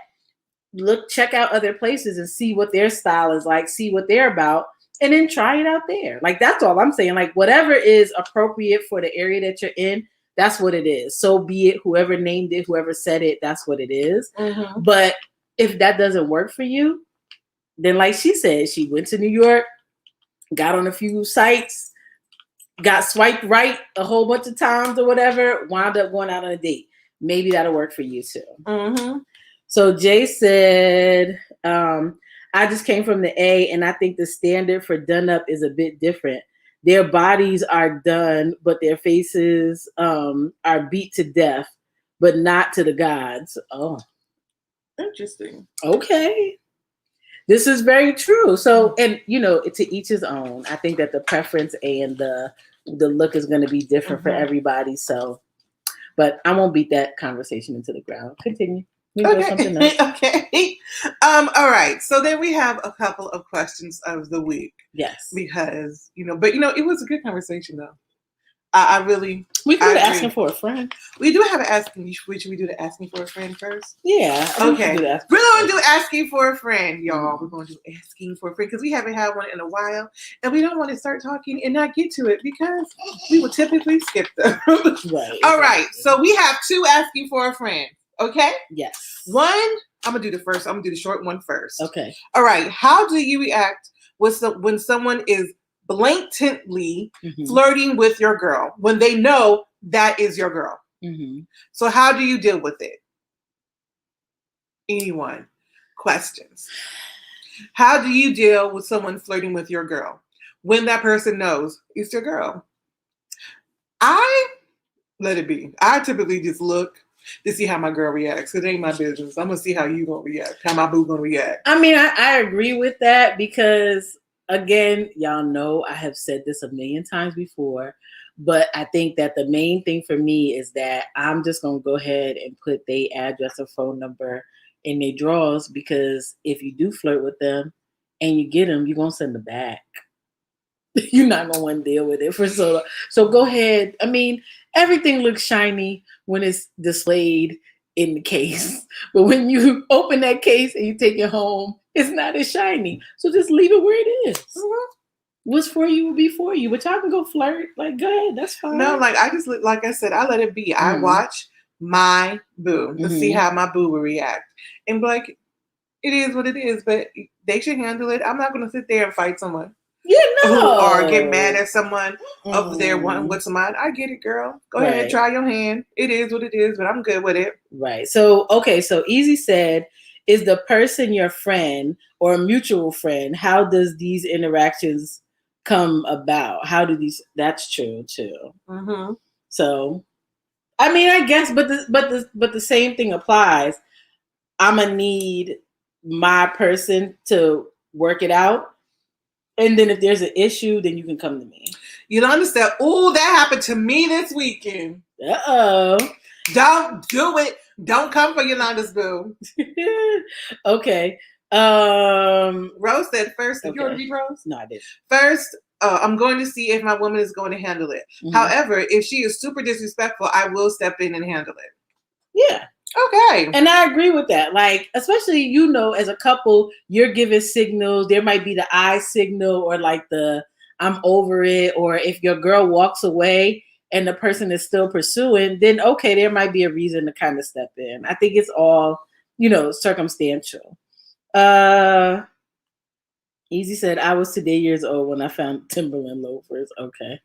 check out other places and see what their style is like, see what they're about, and then try it out there. Like, that's all I'm saying. Like, whatever is appropriate for the area that you're in, that's what it is. So be it. Whoever named it, whoever said it, that's what it is. But if that doesn't work for you, then like she said, she went to New York, got on a few sites, got swiped right a whole bunch of times or whatever, wound up going out on a date. Maybe that'll work for you too. So Jay said, I just came from the A, and I think the standard for done up is a bit different. Their bodies are done, but their faces are beat to death, but not to the gods. Oh, interesting. Okay. This is very true. So, and you know, to each his own. I think that the preference and the look is going to be different for everybody. So, but I won't beat that conversation into the ground. Continue. Okay. All right. So then we have a couple of questions of the week. Yes. Because, it was a good conversation though. I really. We could asking for a friend. We do have an asking. Should we do the asking for a friend first? Yeah. Okay. We're going to do asking for a friend, y'all. We're going to do asking for a friend because we haven't had one in a while, and we don't want to start talking and not get to it because we will typically skip them. Right. All right. So we have 2 asking for a friend. Okay. Yes. One. I'm gonna do the first. I'm gonna do the short one first. Okay. All right. How do you react when someone is blatantly flirting with your girl when they know that is your girl? So how do you deal with it? Anyone? Questions? How do you deal with someone flirting with your girl when that person knows it's your girl? I let it be. I typically just look to see how my girl reacts. It ain't my business. I'm gonna see how you gonna react, how my boo gonna react. I mean, I agree with that because, again, y'all know I have said this a million times before, but I think that the main thing for me is that I'm just gonna go ahead and put their address or phone number in their drawers, because if you do flirt with them and you get them, you're gonna send them back. You're not gonna want to deal with it for so long. So go ahead. I mean, everything looks shiny when it's displayed in the case, but when you open that case and you take it home, it's not as shiny. So just leave it where it is. What's for you will be for you. But y'all can go flirt. Like, go ahead. That's fine. No, like I said, I let it be. I watch my boo to see how my boo will react, and be like, it is what it is. But they should handle it. I'm not gonna sit there and fight someone. Yeah, no. Or get mad at someone up there wanting what's mine. I get it, girl. Go ahead, try your hand. It is what it is, but I'm good with it. Right. So, okay. So Easy said, is the person your friend or a mutual friend? How does these interactions come about? That's true too. So, I mean, I guess, but the same thing applies. I'm gonna need my person to work it out. And then if there's an issue, then you can come to me. You don't understand. Oh, that happened to me this weekend. Uh-oh. Don't do it. Don't come for Yolanda's boo. Okay. Rose said first. Did you already read Rose? No, I didn't. First, I'm going to see if my woman is going to handle it. However, if she is super disrespectful, I will step in and handle it. Yeah. Okay. And I agree with that. Like, especially, as a couple, you're giving signals. There might be the eye signal or like the I'm over it. Or if your girl walks away and the person is still pursuing, then okay, there might be a reason to kind of step in. I think it's all, circumstantial. Easy said, I was today years old when I found Timberland loafers. Okay.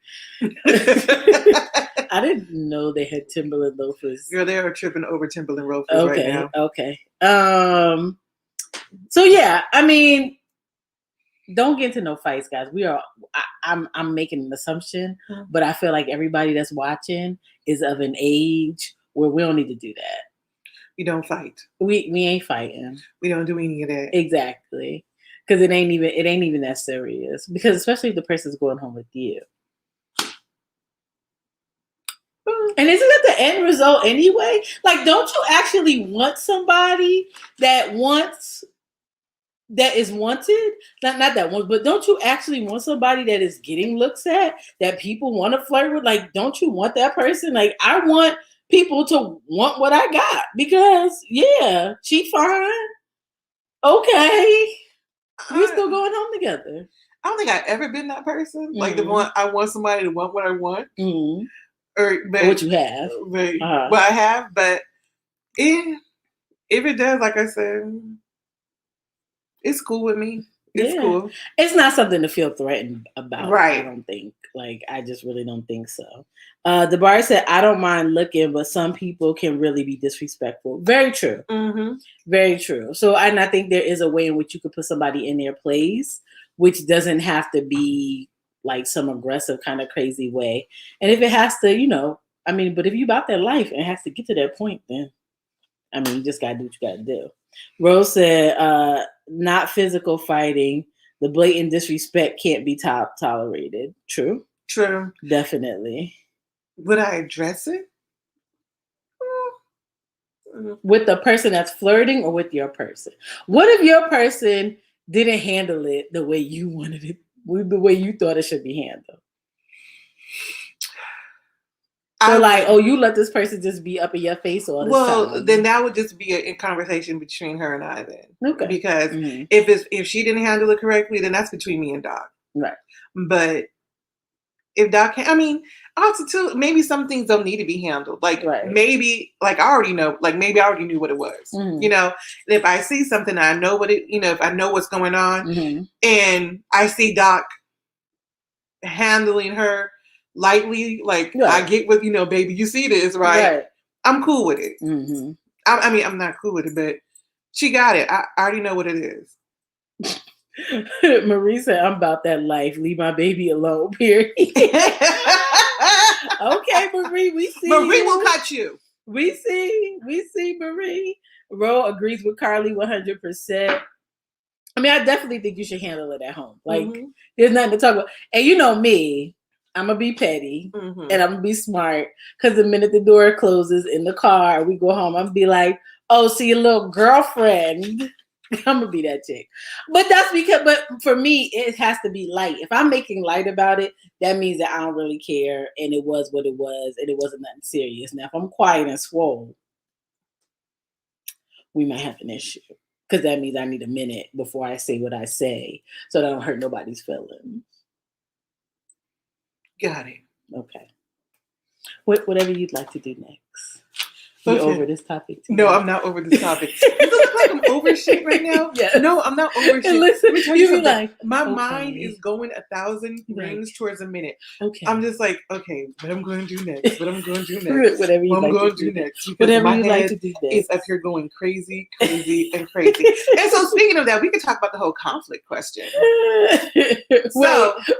I didn't know they had Timberland loafers. Girl, they are tripping over Timberland loafers right now. Okay. So yeah, I mean, don't get into no fights, guys. I'm making an assumption, but I feel like everybody that's watching is of an age where we don't need to do that. We don't fight. We ain't fighting. We don't do any of that. Exactly. Because it ain't even that serious. Because especially if the person's going home with you. And isn't that the end result anyway? Like, don't you actually want somebody that is wanted? Not that one, but don't you actually want somebody that is getting looks at, that people want to flirt with? Like, don't you want that person? Like, I want people to want what I got because, yeah, she fine. Okay. We're still going home together. I don't think I've ever been that person. Like the one I want somebody to want what I want. Or what you have. What I have. But if it does, like I said, it's cool with me. It's cool. It's not something to feel threatened about. Right. I don't think. Like, I just really don't think so. DeBar said, I don't mind looking, but some people can really be disrespectful. Very true. Very true. So, and I think there is a way in which you could put somebody in their place, which doesn't have to be like some aggressive kind of crazy way. And if it has to, but if you about that life and it has to get to that point, then, you just got to do what you got to do. Rose said, not physical fighting. The blatant disrespect can't be tolerated. True. Definitely. Would I address it? With the person that's flirting or with your person? What if your person didn't handle it the way you wanted it, the way you thought it should be handled? So like, oh, you let this person just be up in your face all the time. Well, then that would just be a conversation between her and I then. Okay. Because if she didn't handle it correctly, then that's between me and Doc. Right. But if Doc can't, I mean, also too, maybe some things don't need to be handled. Like maybe, like I already know, like maybe I already knew what it was. You know, if I see something, I know what it, you know, if I know what's going on, and I see Doc handling her lightly, like I get what, you know, baby, you see this, right? I'm cool with it. I mean, I'm not cool with it, but she got it. I already know what it is. Marie said, I'm about that life. Leave my baby alone, period. Okay, Marie, we see. Marie will cut you. We see, Marie. Ro agrees with Carly 100%. I mean, I definitely think you should handle it at home. Like, there's nothing to talk about. And you know me, I'm going to be petty and I'm going to be smart. Because the minute the door closes in the car, we go home, I'm going to be like, oh, see your little girlfriend. I'm going to be that chick. But that's because, but for me, it has to be light. If I'm making light about it, that means that I don't really care. And it was what it was. And it wasn't nothing serious. Now, if I'm quiet and swole, we might have an issue. Because that means I need a minute before I say what I say. So that I don't hurt nobody's feelings. Got it. Okay. Whatever you'd like to do next. You over this topic too? No, I'm not over this topic. Does it look like I'm over shit right now? Yeah. No, I'm not over shit. Listen, Let me tell you something. like, my mind is going 1,000 rings towards a minute. Okay. I'm just like, okay, what I'm going to do next? What I'm going to do next? Whatever you what like I'm going to do next? Because whatever my you head like to do next. is up here going crazy, crazy, and crazy. And so speaking of that, we could talk about the whole conflict question.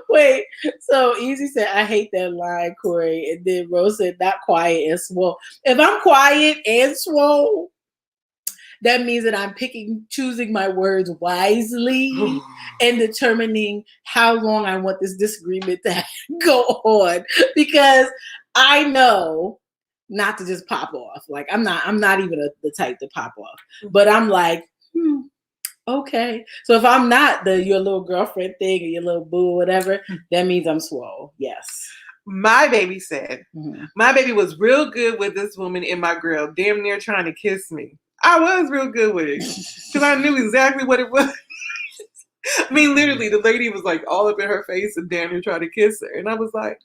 Wait. So Easy said, I hate that line, Corey. And then Rose said, not quiet and swole. If I'm quiet and swole, that means that I'm choosing my words wisely and determining how long I want this disagreement to go on. Because I know not to just pop off. Like I'm not even the type to pop off. But I'm like, okay. So if I'm not your little girlfriend thing or your little boo or whatever, that means I'm swole. Yes. My baby said, my baby was real good with this woman in my grill, damn near trying to kiss me. I was real good with it because I knew exactly what it was. I mean, literally, the lady was like all up in her face and damn near trying to kiss her. And I was like,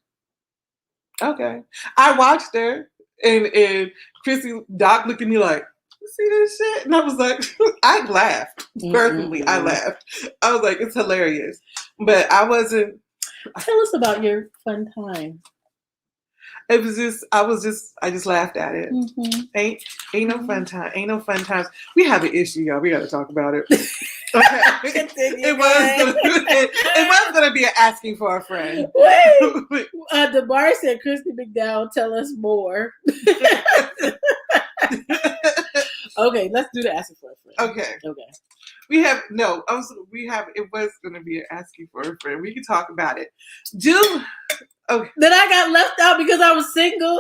okay. I watched her and Chrissy, Doc looked at me like, you see this shit? And I was like, I laughed. Personally, I laughed. I was like, it's hilarious. But I wasn't. Tell us about your fun time. It was just, I just laughed at it. Ain't no fun time. Ain't no fun times. We have an issue, y'all. We got to talk about it. Okay. It was gonna be an asking for a friend. Wait. The bar said, Christy McDowell, tell us more. Okay, let's do the asking for a friend. Okay. It was gonna be an asking for a friend. We can talk about it. Okay. Then I got left out because I was single.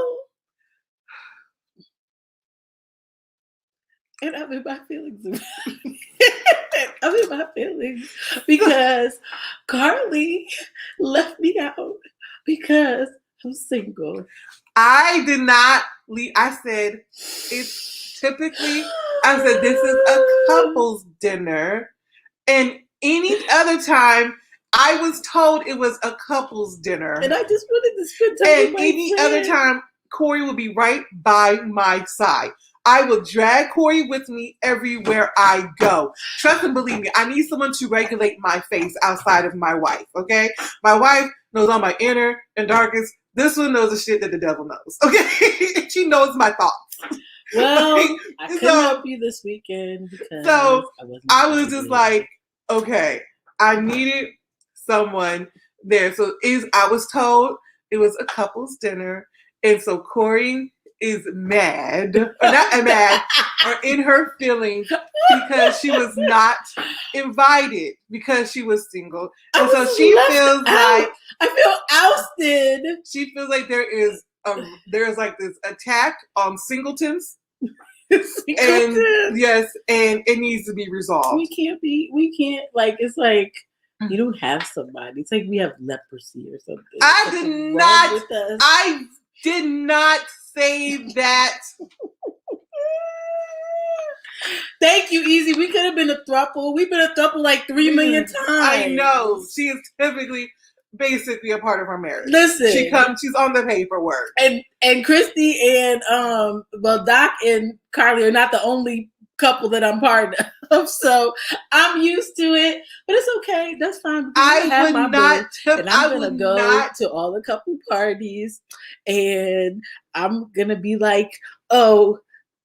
And I'm in my feelings. I'm in my feelings because Carly left me out because I'm single. I did not leave. I said, it's typically, I said, this is a couple's dinner. And any other time, I was told it was a couple's dinner. And I just wanted to spend time with my any friend. other time, Corey will be right by my side. I will drag Corey with me everywhere I go. Trust and believe me, I need someone to regulate my face outside of my wife, okay? My wife knows all my inner and darkest. This one knows the shit that the devil knows, okay? She knows my thoughts. Well, I couldn't help you this weekend because I was just like, okay, I needed someone there. So I was told it was a couple's dinner, and so Corey is mad, or not mad, or in her feelings because she was not invited because she was single, and so she feels like I feel ousted. She feels like there's like this attack on singletons. And yes, and it needs to be resolved. We can't like, it's like you don't have somebody. It's like we have leprosy or something. I did not. did not say that. Thank you, Easy. We could have been a throuple. We've been a throuple like 3 million times. I know. She is typically basically a part of her marriage. Listen. She's on the paperwork. And Christy and Doc and Carly are not the only couple that I'm part of. So I'm used to it. But it's okay. That's fine. I would not and I'm gonna go to all the couple parties and I'm gonna be like, oh,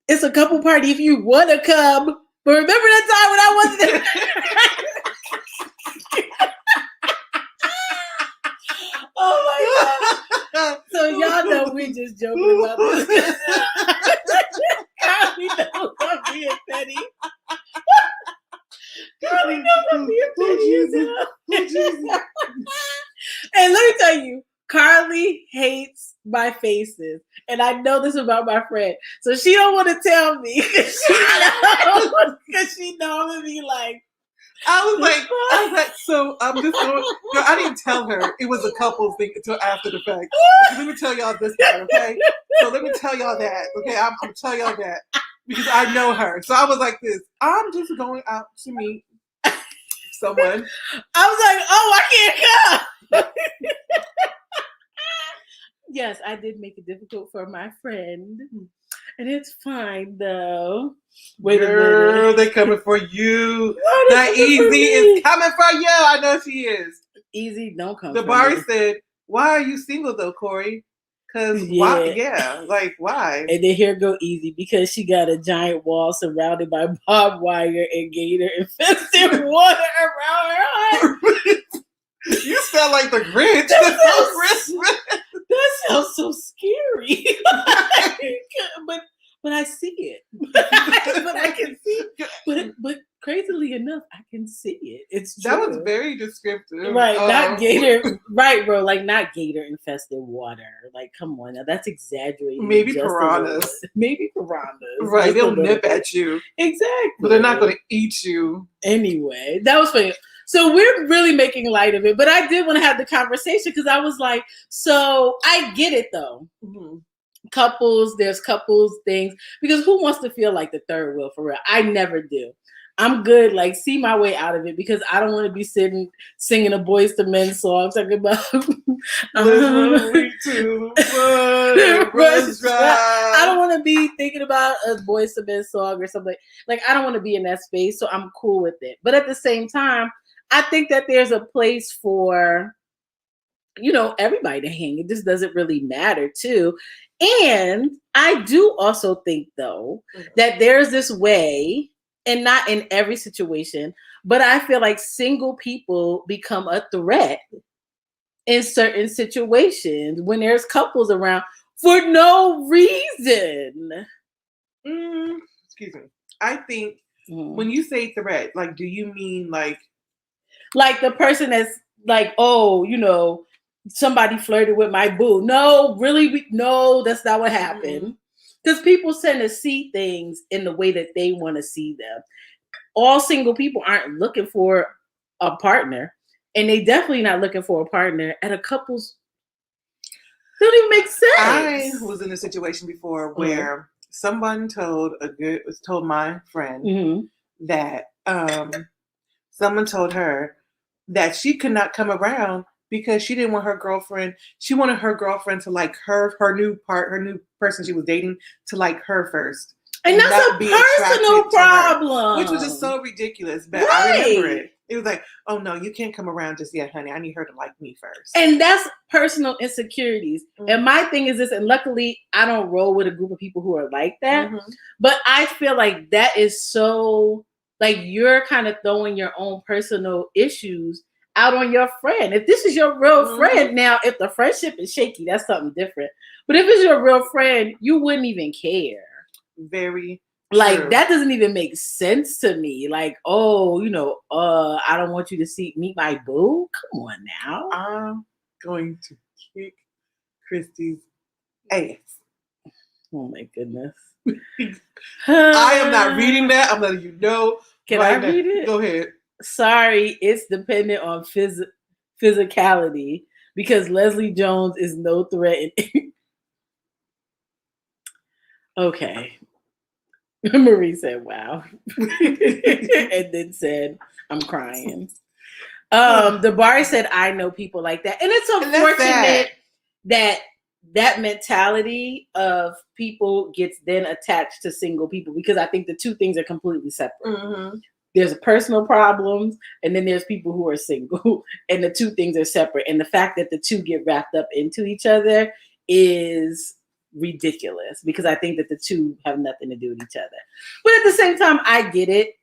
it's a couple party if you want to come. But remember that time when I wasn't Oh my God. So y'all know we're just joking about this. Carly knows I'm being petty. Carly knows I'm being petty. And let me tell you, Carly hates my faces. And I know this about my friend. So she don't want to tell me because she know I'm going to be like, I was like, so I'm just going. No, I didn't tell her it was a couples thing until after the fact. Let me tell y'all this part, okay? So let me tell y'all that, okay? I'm tell y'all that because I know her. So I was like this. I'm just going out to meet someone. I was like, oh, I can't come. Yes, I did make it difficult for my friend. And it's fine though. Wait a minute. They coming for you. That Easy is coming for you. I know she is. Easy, don't come. The bar said, "Why are you single though, Corey? Because why? Yeah, like why?" And then here go Easy because she got a giant wall surrounded by barbed wire and gator infested water around her heart. You sound like the Grinch. That sounds so scary. but I see it. But I can see it. But crazily enough, I can see it. It's true. That was very descriptive. Right. Not gator. Right, bro. Like not gator infested water. Like, come on now. That's exaggerating. Maybe piranhas. Maybe piranhas. Right. They'll nip at you. Exactly. But they're not going to eat you. Anyway, that was funny. So we're really making light of it, but I did want to have the conversation because I was like, so I get it though. Mm-hmm. There's couples things, because who wants to feel like the third wheel for real? I never do. I'm good, like see my way out of it because I don't want to be singing a Boyz II Men song talking about I don't want to be thinking about a Boyz II Men song or something. Like I don't want to be in that space, so I'm cool with it. But at the same time, I think that there's a place for, everybody to hang. It just doesn't really matter too. And I do also think though that there's this way, and not in every situation, but I feel like single people become a threat in certain situations when there's couples around for no reason. Excuse me. I think when you say threat, like, do you mean like the person that's like, oh, somebody flirted with my boo? No, really, no, that's not what happened. Because people tend to see things in the way that they want to see them. All single people aren't looking for a partner, and they definitely not looking for a partner at a couple's. It don't even make sense. I was in a situation before where someone told my friend that someone told her that she could not come around because she didn't want her girlfriend. She wanted her girlfriend to like her new person she was dating to like her first. And that's a personal problem. Which was just so ridiculous. But I remember it. It was like, oh no, you can't come around just yet, honey. I need her to like me first. And that's personal insecurities. And my thing is this, and luckily I don't roll with a group of people who are like that. But I feel like that is so, like you're kind of throwing your own personal issues out on your friend. If this is your real friend, now if the friendship is shaky, that's something different. But if it's your real friend, you wouldn't even care. Very like true. That doesn't even make sense to me. Like, I don't want you to meet my boo. Come on now. I'm going to kick Christy's ass. Oh my goodness. I am not reading that. I'm letting you know. Can I read it? Go ahead. Sorry, it's dependent on physicality because Leslie Jones is no threat. Okay. Marie said, wow. And then said, I'm crying. Dabari said, I know people like that. And it's unfortunate that mentality of people gets then attached to single people, because I think the two things are completely separate. Mm-hmm. There's personal problems, and then there's people who are single, and the two things are separate. And the fact that the two get wrapped up into each other is ridiculous, because I think that the two have nothing to do with each other. But at the same time, I get it.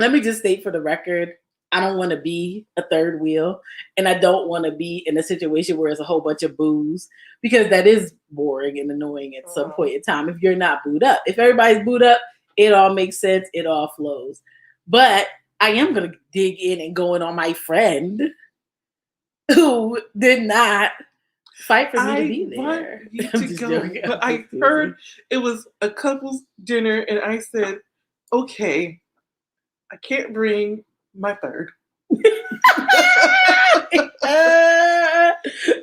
Let me just state for the record, I don't want to be a third wheel, and I don't want to be in a situation where it's a whole bunch of booze, because that is boring and annoying at some point in time if you're not booed up. If everybody's booed up, it all makes sense, it all flows. But I am going to dig in and go in on my friend who did not fight for me to be there. You to go, but I heard it was a couple's dinner, and I said, okay, I can't bring my third.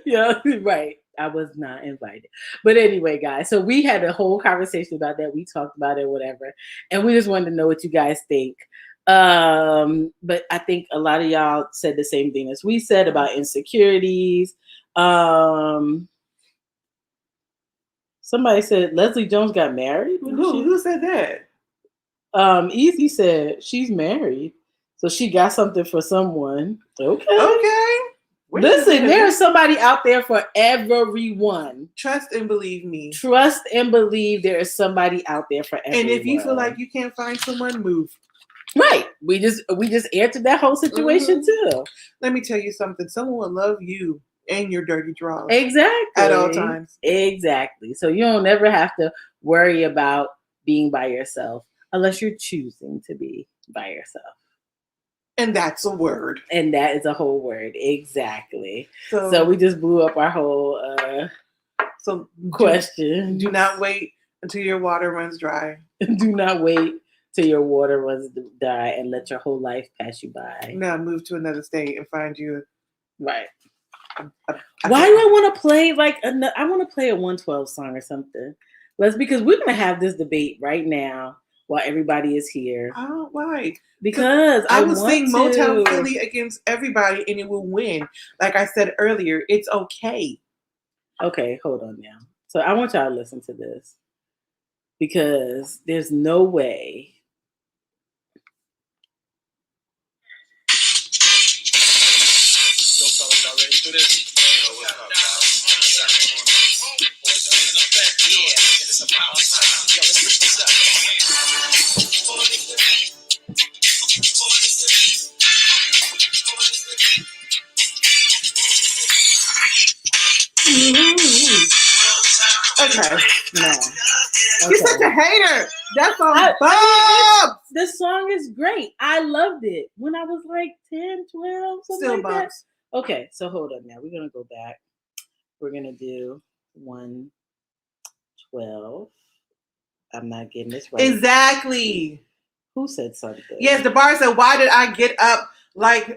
Yeah, right. I was not invited. But anyway, guys, so we had a whole conversation about that. We talked about it, whatever. And we just wanted to know what you guys think. But I think a lot of y'all said the same thing as we said about insecurities. Somebody said Leslie Jones got married. Who said that? Easy said she's married, so she got something for someone. Okay. Listen, there's somebody out there for everyone. Trust and believe me. Trust and believe there is somebody out there for everyone. And if you feel like you can't find someone, move. Right. We just answered that whole situation too. Let me tell you something. Someone will love you and your dirty drawers. Exactly. At all times. Exactly. So you don't ever have to worry about being by yourself unless you're choosing to be by yourself. And that's a word. And that is a whole word. Exactly. So we just blew up our whole question. Do not wait until your water runs dry. Do not wait till your water runs dry and let your whole life pass you by. No, move to another state and find you. Right. Why do I want to play I want to play a 112 song or something? Because we're going to have this debate right now while everybody is here. Oh, why? Because I will sing Motown Philly against everybody and it will win. Like I said earlier, it's okay. Okay, hold on now. So I want y'all to listen to this, because there's no way. Okay. No. You're such a hater. That's all. This song is great. I loved it when I was like 10, 12, something Still like bumps. that. Okay, so hold on now. We're going to go back. We're going to do 112. I'm not getting this right. Exactly. Who said something? Yes, the bar said, why did I get up why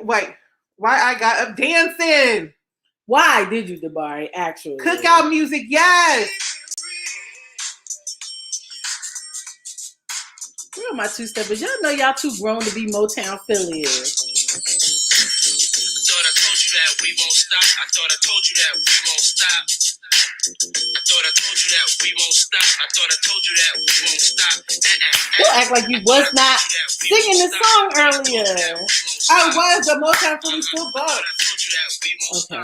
I got up dancing? Why did you, Dabari, actually? Cookout music, yes. Where are my two-steppers? Y'all know y'all too grown to be Motown Philly. I thought I told you that we won't stop. I thought I told you that we won't stop. I thought I told you that we won't stop. I thought I told you that we won't stop. You act like you was not singing this song earlier. I was, but Motown Philly still bumps. Okay.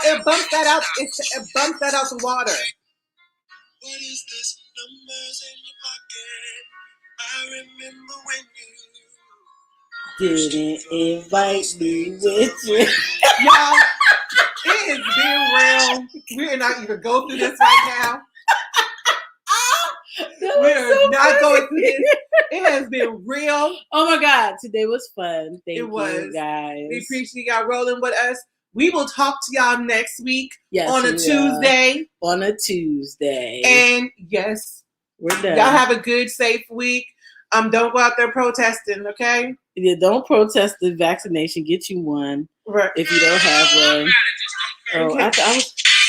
It bumps that out. It bumps that out the water. What is this? Numbers in your pocket. I remember when you didn't invite me with you. Y'all, it has been real. We're not even go through this right now. We're not going through this. It has been real. Oh my God, today was fun. Thank you, was. guys. We appreciate y'all rolling with us. We will talk to y'all next week on a Tuesday. On a Tuesday. And yes, we're done. Y'all have a good, safe week. Don't go out there protesting, okay? Yeah, don't protest the vaccination. Get you one. Right. If you don't have one. Oh, okay.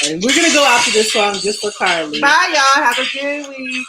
And we're gonna go out to this song just for Carly. Bye, y'all. Have a good week.